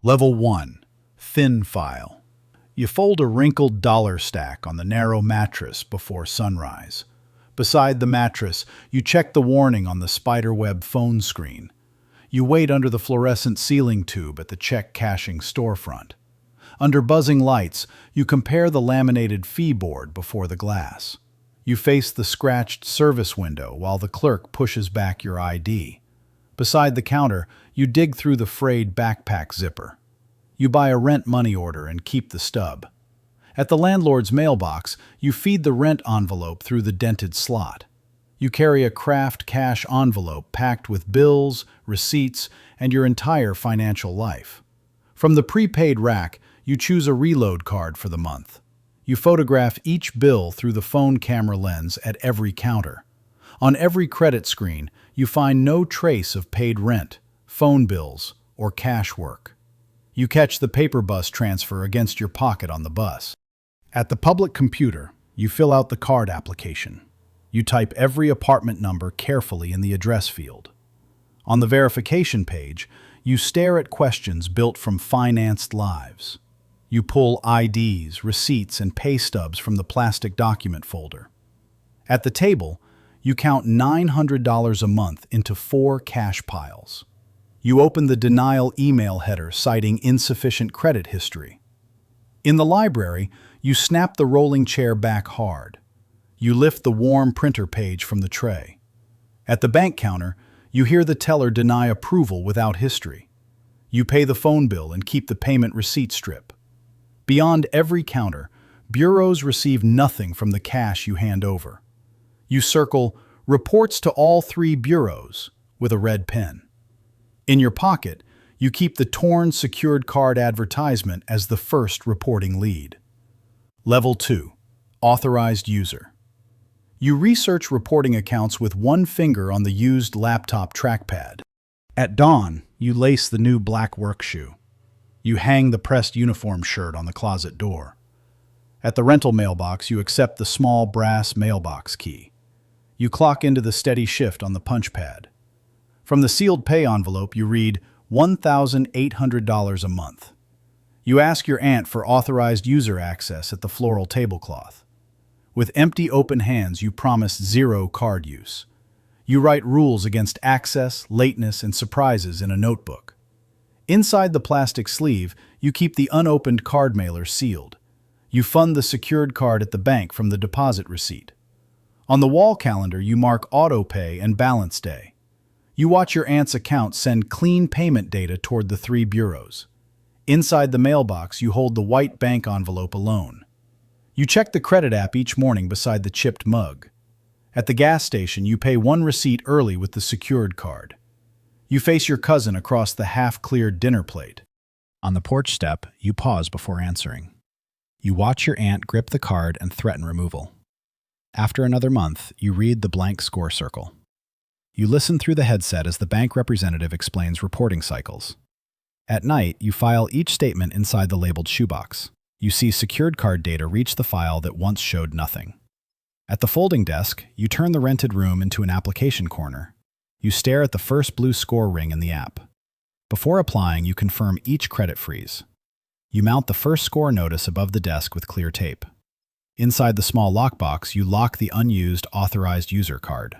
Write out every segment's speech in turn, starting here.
Level 1. Thin file. You fold a wrinkled dollar stack on the narrow mattress before sunrise. Beside the mattress, you check the warning on the spiderweb phone screen. You wait under the fluorescent ceiling tube at the check cashing storefront. Under buzzing lights, you compare the laminated fee board before the glass. You face the scratched service window while the clerk pushes back your ID. Beside the counter, you dig through the frayed backpack zipper. You buy a rent money order and keep the stub. At the landlord's mailbox, you feed the rent envelope through the dented slot. You carry a Kraft cash envelope packed with bills, receipts, and your entire financial life. From the prepaid rack, you choose a reload card for the month. You photograph each bill through the phone camera lens at every counter. On every credit screen, you find no trace of paid rent, phone bills, or cash work. You catch the paper bus transfer against your pocket on the bus. At the public computer, you fill out the card application. You type every apartment number carefully in the address field. On the verification page, you stare at questions built from financed lives. You pull IDs, receipts, and pay stubs from the plastic document folder. At the table, you count $900 a month into 4 cash piles. You open the denial email header citing insufficient credit history. In the library, you snap the rolling chair back hard. You lift the warm printer page from the tray. At the bank counter, you hear the teller deny approval without history. You pay the phone bill and keep the payment receipt strip. Beyond every counter, bureaus receive nothing from the cash you hand over. You circle "Reports to all 3 bureaus" with a red pen. In your pocket, you keep the torn secured card advertisement as the first reporting lead. Level 2. Authorized user. You research reporting accounts with one finger on the used laptop trackpad. At dawn, you lace the new black work shoe. You hang the pressed uniform shirt on the closet door. At the rental mailbox, you accept the small brass mailbox key. You clock into the steady shift on the punch pad. From the sealed pay envelope, you read $1,800 a month. You ask your aunt for authorized user access at the floral tablecloth. With empty open hands, you promise 0 card use. You write rules against access, lateness, and surprises in a notebook. Inside the plastic sleeve, you keep the unopened card mailer sealed. You fund the secured card at the bank from the deposit receipt. On the wall calendar, you mark auto pay and balance day. You watch your aunt's account send clean payment data toward the 3 bureaus. Inside the mailbox, you hold the white bank envelope alone. You check the credit app each morning beside the chipped mug. At the gas station, you pay 1 receipt early with the secured card. You face your cousin across the half-cleared dinner plate. On the porch step, you pause before answering. You watch your aunt grip the card and threaten removal. After another month, you read the blank score circle. You listen through the headset as the bank representative explains reporting cycles. At night, you file each statement inside the labeled shoebox. You see secured card data reach the file that once showed nothing. At the folding desk, you turn the rented room into an application corner. You stare at the first blue score ring in the app. Before applying, you confirm each credit freeze. You mount the first score notice above the desk with clear tape. Inside the small lockbox, you lock the unused authorized user card.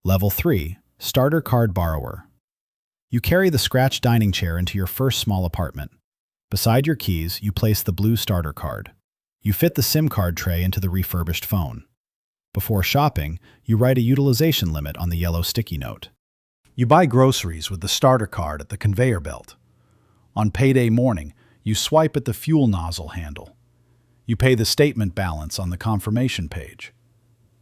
Level 3. Starter card borrower. You carry the scratch dining chair into your first small apartment. Beside your keys, you place the blue starter card. You fit the SIM card tray into the refurbished phone. Before shopping, you write a utilization limit on the yellow sticky note. You buy groceries with the starter card at the conveyor belt. On payday morning, you swipe at the fuel nozzle handle. You pay the statement balance on the confirmation page.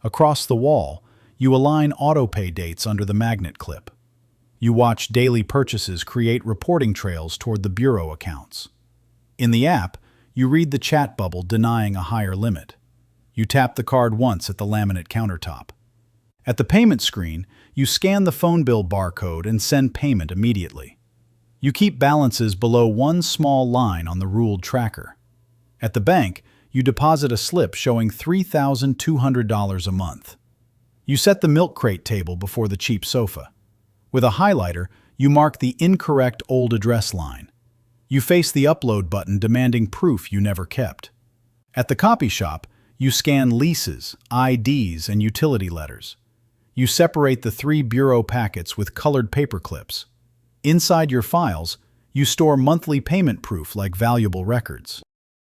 Across the wall, you align autopay dates under the magnet clip. You watch daily purchases create reporting trails toward the bureau accounts. In the app, you read the chat bubble denying a higher limit. You tap the card once at the laminate countertop. At the payment screen, you scan the phone bill barcode and send payment immediately. You keep balances below 1 small line on the ruled tracker. At the bank, you deposit a slip showing $3,200 a month. You set the milk crate table before the cheap sofa. With a highlighter, you mark the incorrect old address line. You face the upload button demanding proof you never kept. At the copy shop, you scan leases, IDs, and utility letters. You separate the 3 bureau packets with colored paper clips. Inside your files, you store monthly payment proof like valuable records.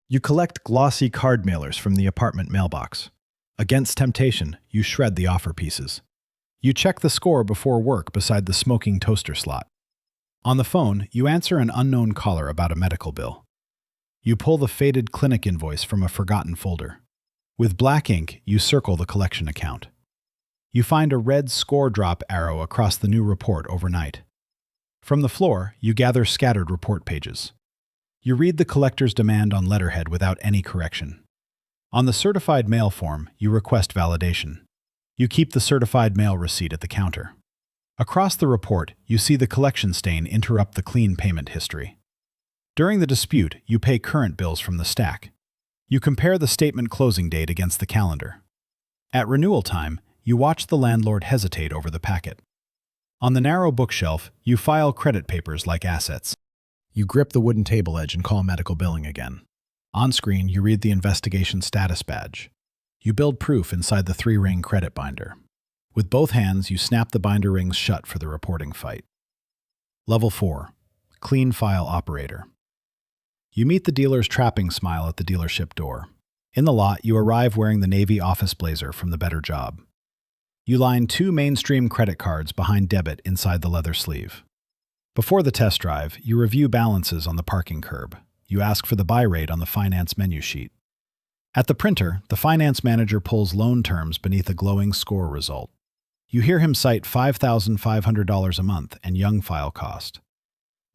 You collect glossy card mailers from the apartment mailbox. Against temptation, you shred the offer pieces. You check the score before work beside the smoking toaster slot. On the phone, you answer an unknown caller about a medical bill. You pull the faded clinic invoice from a forgotten folder. With black ink, you circle the collection account. You find a red score drop arrow across the new report overnight. From the floor, you gather scattered report pages. You read the collector's demand on letterhead without any correction. On the certified mail form, you request validation. You keep the certified mail receipt at the counter. Across the report, you see the collection stain interrupt the clean payment history. During the dispute, you pay current bills from the stack. You compare the statement closing date against the calendar. At renewal time, you watch the landlord hesitate over the packet. On the narrow bookshelf, you file credit papers like assets. You grip the wooden table edge and call medical billing again. On screen, you read the investigation status badge. You build proof inside the 3-ring credit binder. With both hands, you snap the binder rings shut for the reporting fight. Level 4. Clean File Operator. You meet the dealer's trapping smile at the dealership door. In the lot, you arrive wearing the navy office blazer from the Better Job. You line 2 mainstream credit cards behind debit inside the leather sleeve. Before the test drive, you review balances on the parking curb. You ask for the buy rate on the finance menu sheet. At the printer, the finance manager pulls loan terms beneath a glowing score result. You hear him cite $5,500 a month and young file cost.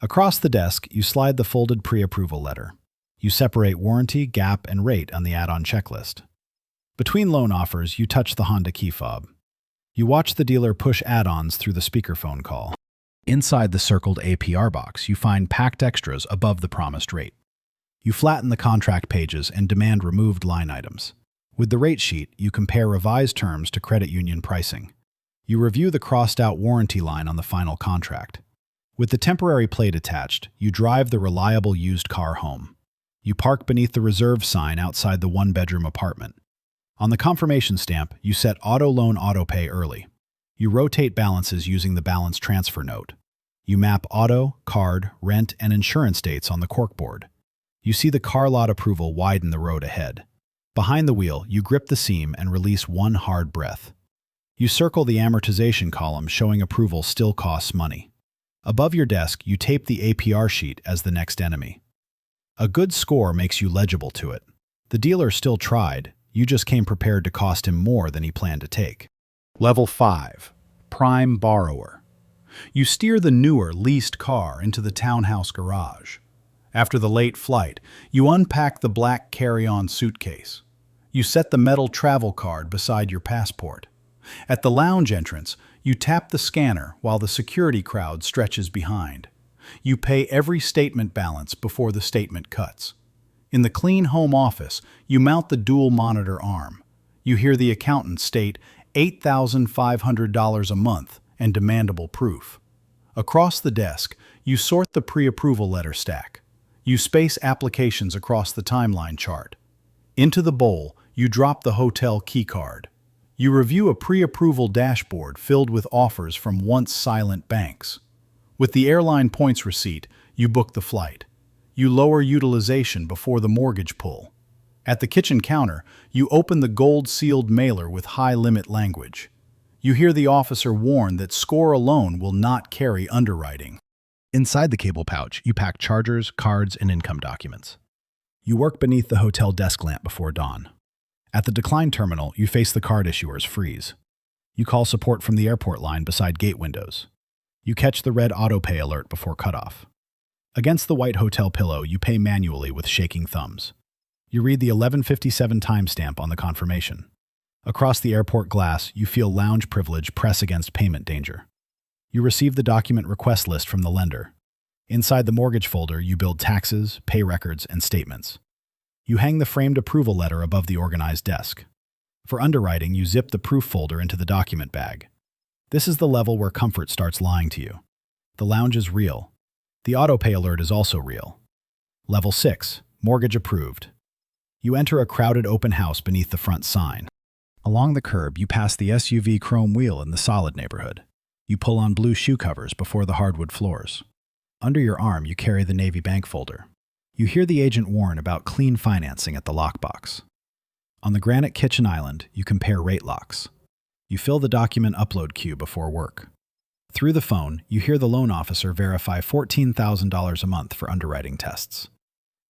Across the desk, you slide the folded pre-approval letter. You separate warranty, gap, and rate on the add-on checklist. Between loan offers, you touch the Honda key fob. You watch the dealer push add-ons through the speakerphone call. Inside the circled APR box, you find packed extras above the promised rate. You flatten the contract pages and demand removed line items. With the rate sheet, you compare revised terms to credit union pricing. You review the crossed-out warranty line on the final contract. With the temporary plate attached, you drive the reliable used car home. You park beneath the reserve sign outside the 1-bedroom apartment. On the confirmation stamp, you set auto loan auto pay early. You rotate balances using the balance transfer note. You map auto, card, rent, and insurance dates on the corkboard. You see the car lot approval widen the road ahead. Behind the wheel, you grip the seam and release one hard breath. You circle the amortization column showing approval still costs money. Above your desk, you tape the APR sheet as the next enemy. A good score makes you legible to it. The dealer still tried, you just came prepared to cost him more than he planned to take. Level 5. Prime Borrower. You steer the newer, leased car into the townhouse garage. After the late flight, you unpack the black carry-on suitcase. You set the metal travel card beside your passport. At the lounge entrance, you tap the scanner while the security crowd stretches behind. You pay every statement balance before the statement cuts. In the clean home office, you mount the dual monitor arm. You hear the accountant state $8,500 a month and demandable proof. Across the desk, you sort the pre-approval letter stack. You space applications across the timeline chart. Into the bowl, you drop the hotel key card. You review a pre-approval dashboard filled with offers from once silent banks. With the airline points receipt, you book the flight. You lower utilization before the mortgage pull. At the kitchen counter, you open the gold-sealed mailer with high-limit language. You hear the officer warn that score alone will not carry underwriting. Inside the cable pouch, you pack chargers, cards, and income documents. You work beneath the hotel desk lamp before dawn. At the decline terminal, you face the card issuer's freeze. You call support from the airport line beside gate windows. You catch the red autopay alert before cutoff. Against the white hotel pillow, you pay manually with shaking thumbs. You read the 11:57 timestamp on the confirmation. Across the airport glass, you feel lounge privilege press against payment danger. You receive the document request list from the lender. Inside the mortgage folder, you build taxes, pay records, and statements. You hang the framed approval letter above the organized desk. For underwriting, you zip the proof folder into the document bag. This is the level where comfort starts lying to you. The lounge is real. The autopay alert is also real. Level 6. Mortgage approved. You enter a crowded open house beneath the front sign. Along the curb, you pass the SUV chrome wheel in the solid neighborhood. You pull on blue shoe covers before the hardwood floors. Under your arm, you carry the Navy bank folder. You hear the agent warn about clean financing at the lockbox. On the granite kitchen island, you compare rate locks. You fill the document upload queue before work. Through the phone, you hear the loan officer verify $14,000 a month for underwriting tests.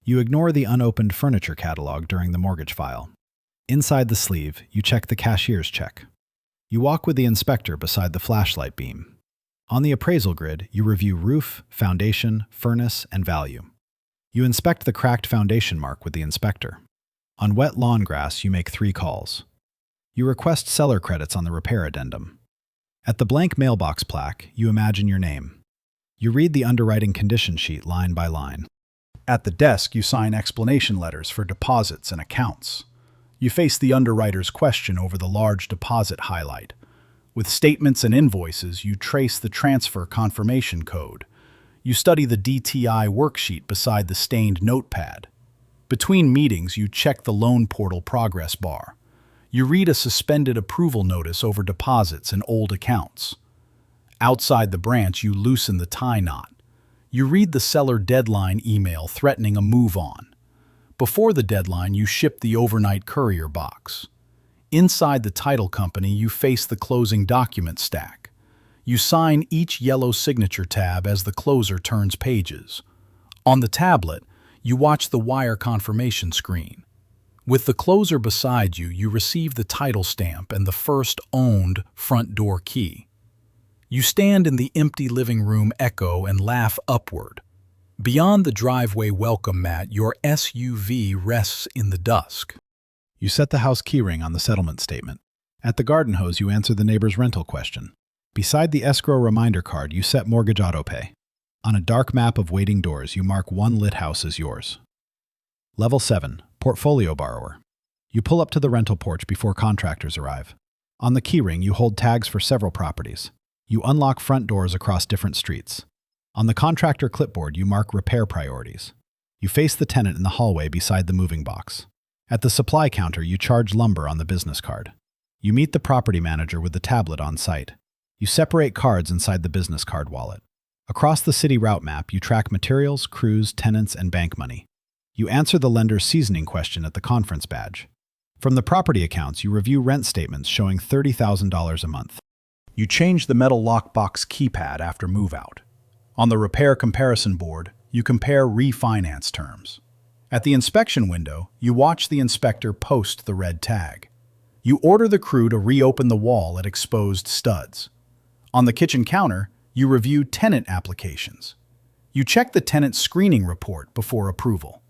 You ignore the unopened furniture catalog during the mortgage file. Inside the sleeve, you check the cashier's check. You walk with the inspector beside the flashlight beam. On the appraisal grid, you review roof, foundation, furnace, and value. You inspect the cracked foundation mark with the inspector. On wet lawn grass, you make 3 calls. You request seller credits on the repair addendum. At the blank mailbox plaque, you imagine your name. You read the underwriting condition sheet line by line. At the desk, you sign explanation letters for deposits and accounts. You face the underwriter's question over the large deposit highlight. With statements and invoices, you trace the transfer confirmation code. You study the DTI worksheet beside the stained notepad. Between meetings, you check the loan portal progress bar. You read a suspended approval notice over deposits and old accounts. Outside the branch, you loosen the tie knot. You read the seller deadline email threatening a move on. Before the deadline, you ship the overnight courier box. Inside the title company, you face the closing document stack. You sign each yellow signature tab as the closer turns pages. On the tablet, you watch the wire confirmation screen. With the closer beside you, you receive the title stamp and the first owned front door key. You stand in the empty living room echo and laugh upward. Beyond the driveway welcome mat, your SUV rests in the dusk. You set the house keyring on the settlement statement. At the garden hose, you answer the neighbor's rental question. Beside the escrow reminder card, you set mortgage autopay. On a dark map of waiting doors, you mark one lit house as yours. Level 7. Portfolio borrower. You pull up to the rental porch before contractors arrive. On the keyring, you hold tags for several properties. You unlock front doors across different streets. On the contractor clipboard, you mark repair priorities. You face the tenant in the hallway beside the moving box. At the supply counter, you charge lumber on the business card. You meet the property manager with the tablet on site. You separate cards inside the business card wallet. Across the city route map, you track materials, crews, tenants, and bank money. You answer the lender's seasoning question at the conference badge. From the property accounts, you review rent statements showing $30,000 a month. You change the metal lockbox keypad after move-out. On the repair comparison board, you compare refinance terms. At the inspection window, you watch the inspector post the red tag. You order the crew to reopen the wall at exposed studs. On the kitchen counter, you review tenant applications. You check the tenant screening report before approval.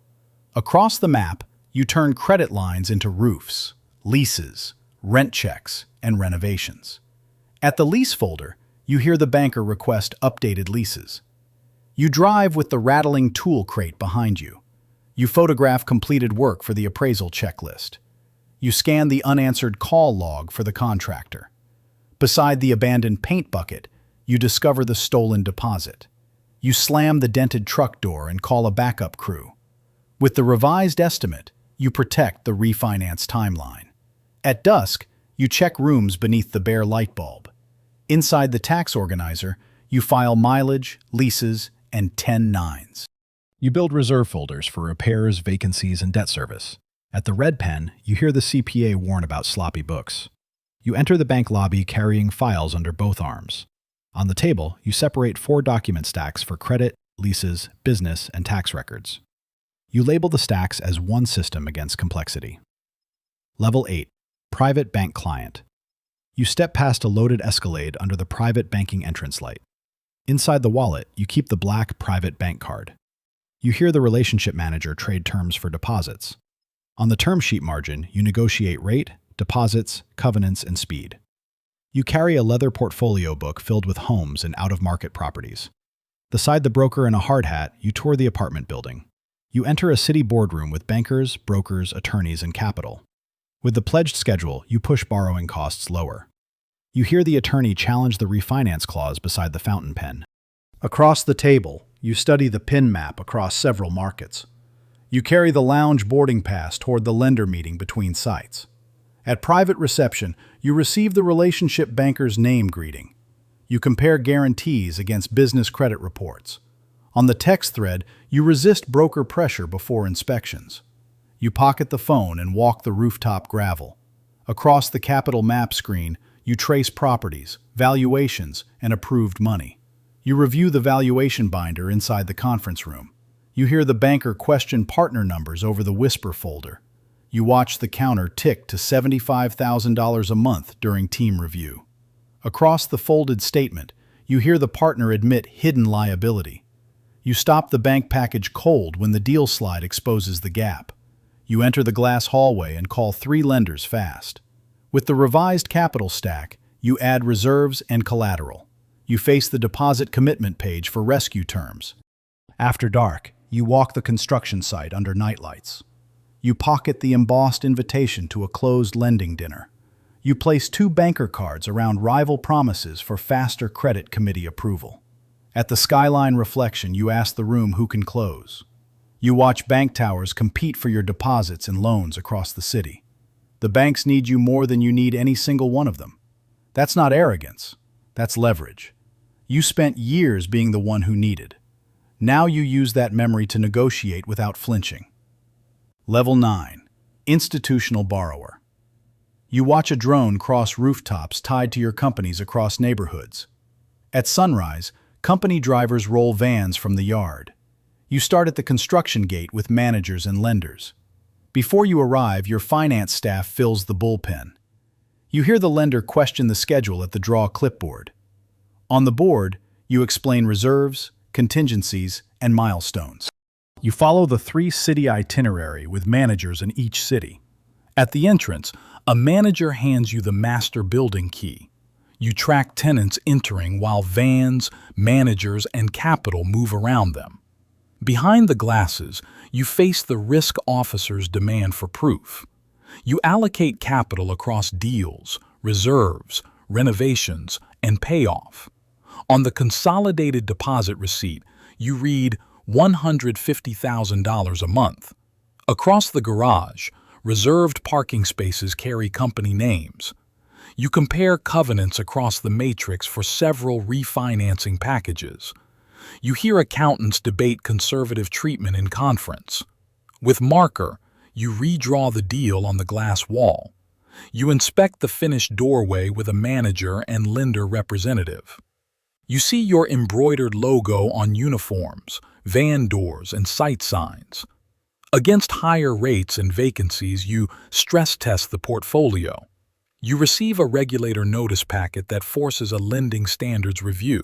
Across the map, you turn credit lines into roofs, leases, rent checks, and renovations. At the lease folder, you hear the banker request updated leases. You drive with the rattling tool crate behind you. You photograph completed work for the appraisal checklist. You scan the unanswered call log for the contractor. Beside the abandoned paint bucket, you discover the stolen deposit. You slam the dented truck door and call a backup crew. With the revised estimate, you protect the refinance timeline. At dusk, you check rooms beneath the bare light bulb. Inside the tax organizer, you file mileage, leases, and 10-9s. You build reserve folders for repairs, vacancies, and debt service. At the red pen, you hear the CPA warn about sloppy books. You enter the bank lobby carrying files under both arms. On the table, you separate 4 document stacks for credit, leases, business, and tax records. You label the stacks as one system against complexity. Level 8. Private Bank Client. You step past a loaded Escalade under the private banking entrance light. Inside the wallet, you keep the black private bank card. You hear the relationship manager trade terms for deposits. On the term sheet margin, you negotiate rate, deposits, covenants, and speed. You carry a leather portfolio book filled with homes and out-of-market properties. Beside the broker in a hard hat, you tour the apartment building. You enter a city boardroom with bankers, brokers, attorneys, and capital. With the pledged schedule, you push borrowing costs lower. You hear the attorney challenge the refinance clause beside the fountain pen. Across the table, you study the PIN map across several markets. You carry the lounge boarding pass toward the lender meeting between sites. At private reception, you receive the relationship banker's name greeting. You compare guarantees against business credit reports. On the text thread, you resist broker pressure before inspections. You pocket the phone and walk the rooftop gravel. Across the capital map screen, you trace properties, valuations, and approved money. You review the valuation binder inside the conference room. You hear the banker question partner numbers over the whisper folder. You watch the counter tick to $75,000 a month during team review. Across the folded statement, you hear the partner admit hidden liability. You stop the bank package cold when the deal slide exposes the gap. You enter the glass hallway and call 3 lenders fast. With the revised capital stack, you add reserves and collateral. You face the deposit commitment page for rescue terms. After dark, you walk the construction site under nightlights. You pocket the embossed invitation to a closed lending dinner. You place 2 banker cards around rival promises for faster credit committee approval. At the skyline reflection, you ask the room who can close. You watch bank towers compete for your deposits and loans across the city. The banks need you more than you need any single one of them. That's not arrogance. That's leverage. You spent years being the one who needed. Now you use that memory to negotiate without flinching. Level 9. Institutional borrower. You watch a drone cross rooftops tied to your companies across neighborhoods. At sunrise, company drivers roll vans from the yard. You start at the construction gate with managers and lenders. Before you arrive, your finance staff fills the bullpen. You hear the lender question the schedule at the draw clipboard. On the board, you explain reserves, contingencies, and milestones. You follow the 3-city itinerary with managers in each city. At the entrance, a manager hands you the master building key. You track tenants entering while vans, managers, and capital move around them. Behind the glasses, you face the risk officer's demand for proof. You allocate capital across deals, reserves, renovations, and payoff. On the consolidated deposit receipt, you read $150,000 a month. Across the garage, reserved parking spaces carry company names. You compare covenants across the matrix for several refinancing packages. You hear accountants debate conservative treatment in conference. With marker, you redraw the deal on the glass wall. You inspect the finished doorway with a manager and lender representative. You see your embroidered logo on uniforms, van doors, and site signs. Against higher rates and vacancies, you stress test the portfolio. You receive a regulator notice packet that forces a lending standards review.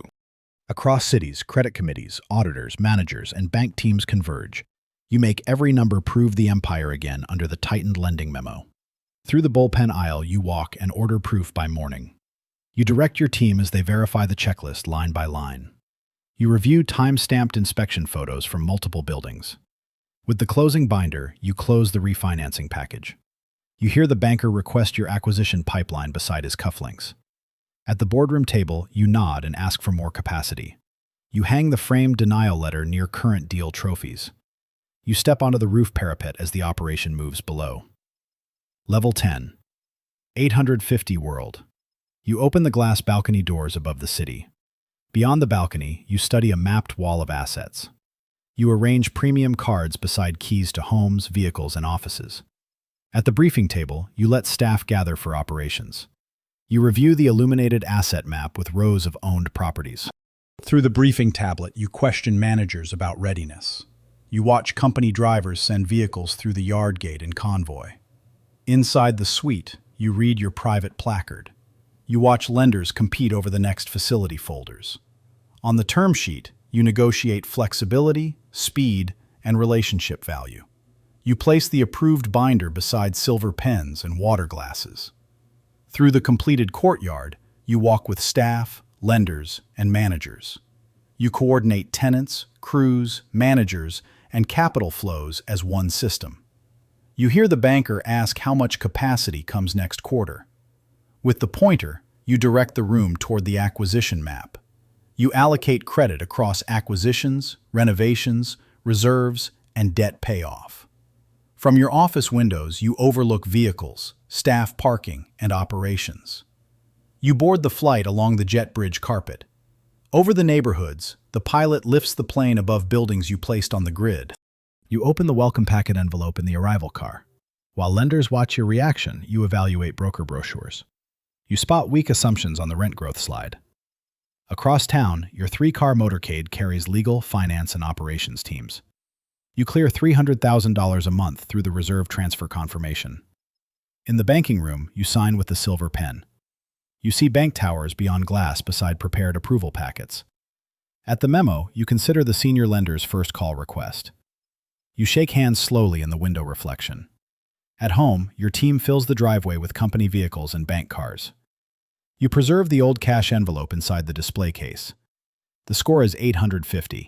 Across cities, credit committees, auditors, managers, and bank teams converge. You make every number prove the empire again under the tightened lending memo. Through the bullpen aisle, you walk and order proof by morning. You direct your team as they verify the checklist line by line. You review time-stamped inspection photos from multiple buildings. With the closing binder, you close the refinancing package. You hear the banker request your acquisition pipeline beside his cufflinks. At the boardroom table, you nod and ask for more capacity. You hang the framed denial letter near current deal trophies. You step onto the roof parapet as the operation moves below. Level 10. 850 World. You open the glass balcony doors above the city. Beyond the balcony, you study a mapped wall of assets. You arrange premium cards beside keys to homes, vehicles, and offices. At the briefing table, you let staff gather for operations. You review the illuminated asset map with rows of owned properties. Through the briefing tablet, you question managers about readiness. You watch company drivers send vehicles through the yard gate in convoy. Inside the suite, you read your private placard. You watch lenders compete over the next facility folders. On the term sheet, you negotiate flexibility, speed, and relationship value. You place the approved binder beside silver pens and water glasses. Through the completed courtyard, you walk with staff, lenders, and managers. You coordinate tenants, crews, managers, and capital flows as one system. You hear the banker ask how much capacity comes next quarter. With the pointer, you direct the room toward the acquisition map. You allocate credit across acquisitions, renovations, reserves, and debt payoff. From your office windows, you overlook vehicles, staff parking, and operations. You board the flight along the jet bridge carpet. Over the neighborhoods, the pilot lifts the plane above buildings you placed on the grid. You open the welcome packet envelope in the arrival car. While lenders watch your reaction, you evaluate broker brochures. You spot weak assumptions on the rent growth slide. Across town, your 3-car motorcade carries legal, finance, and operations teams. You clear $300,000 a month through the reserve transfer confirmation. In the banking room, you sign with the silver pen. You see bank towers beyond glass beside prepared approval packets. At the memo, you consider the senior lender's first call request. You shake hands slowly in the window reflection. At home, your team fills the driveway with company vehicles and bank cars. You preserve the old cash envelope inside the display case. The score is 850.